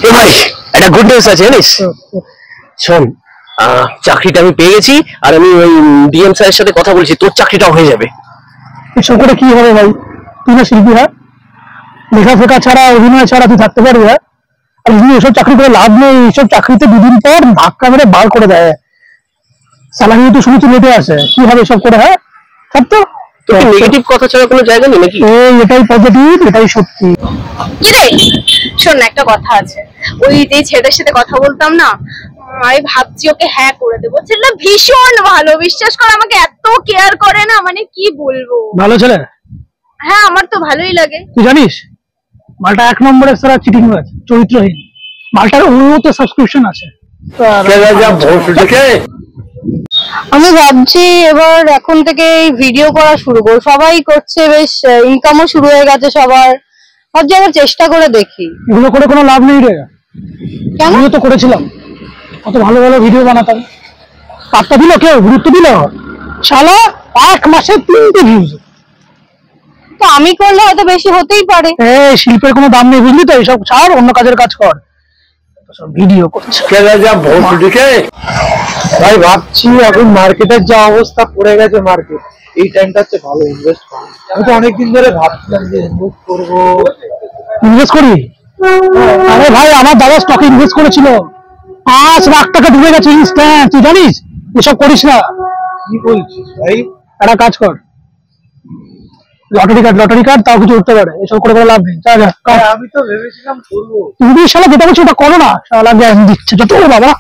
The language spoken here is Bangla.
এ ভাই, একটা গুড নিউজ আছে জানিস? শোন, চাকরিটা আমি পেয়ে গেছি, আর আমি ওই ডিএম স্যারের সাথে কথা বলছি, তোর চাকরিটাও হয়ে যাবে। এসব করে কি হবে ভাই? তুই না শিল্পী, হ্যাঁ? লেখাফেখা ছাড়া, অভিনয় ছাড়া তুই থাকতে পারবি? হ্যাঁ, আর এসব চাকরি করে লাভ নেই। এইসব চাকরিতে দুদিন পর ধাক্কা মেরে বার করে দেয়। স্যালারি তো শুনেছি লেটে আসে। কি হবে এসব করে? হ্যাঁ, সব তো নেগেটিভ কথা ছাড়া কোনো জায়গা নেই নাকি? এটাই পজিটিভ, এটাই সত্যি। কিরে শোন না, একটা কথা আছে। ওই যে ছেলেটার সাথে কথা বলতাম না, আমি ভাবছি ওকে হ্যাঁ করে দেবো। ছেলেটা ভীষণ ভালো, বিশ্বাস কর, আমাকে এত কেয়ার করে না, মানে কি বলবো। ভালো ছেলে? হ্যাঁ, আমার তো ভালোই লাগে। তুই জানিস মালটা 1 নম্বরের সারা চিটিং আছে, চরিত্রহীন। মালটার ওতে সাবস্ক্রিপশন আছে। আমি ভাবছি এবার এখন থেকে ভিডিও করা শুরু করব। সবাই করছে, বেশ ইনকামও শুরু হয়ে গেছে সবার। ভাবছি আবার চেষ্টা করে দেখি। এগুলো করে কোনো লাভ নেই রে। কেন? আমিও তো করেছিলাম, কত ভালো ভালো ভিডিও বানাতাম। পাত্তা দিল কেউ? গুরুত্ব দিল? শালা 1 মাসে 3টে ভিউজ। তো আমি করলে হয়তো বেশি হতেই পারে। শিল্পের কোনো দাম নেই, বুঝলি তো? এইসব ছাড়, অন্য কাজের কাজ কর। ভিডিও করছে ভাই, ভাবছি এখন মার্কেটের যা অবস্থা পড়ে গেছে, মার্কেট এই টাইমটা হচ্ছে ভালো ইনভেস্ট করা। আমি তো অনেকদিন ধরে ভাবছিলাম যে ইনভেস্ট করবো। ইনভেস্ট করি? আরে ভাই, আমার দাদা স্টকে ইনভেস্ট করেছিল, 5 লাখ টাকা ডুবে গেছে ইনস্ট্যান্ট। তুই জানিস? এসব করিস না। কি বলছিস ভাই? একটা কাজ কর, লটারি কার্ড, তাও কিছু উঠতে পারে। এসব করে কোনো লাভ নেই। যা যা, আমি তো ভেবেছিলাম করবো। তুমি শালা যেটা বলছো ওটা করো না। শালা জ্ঞান দিচ্ছে যত বাবা।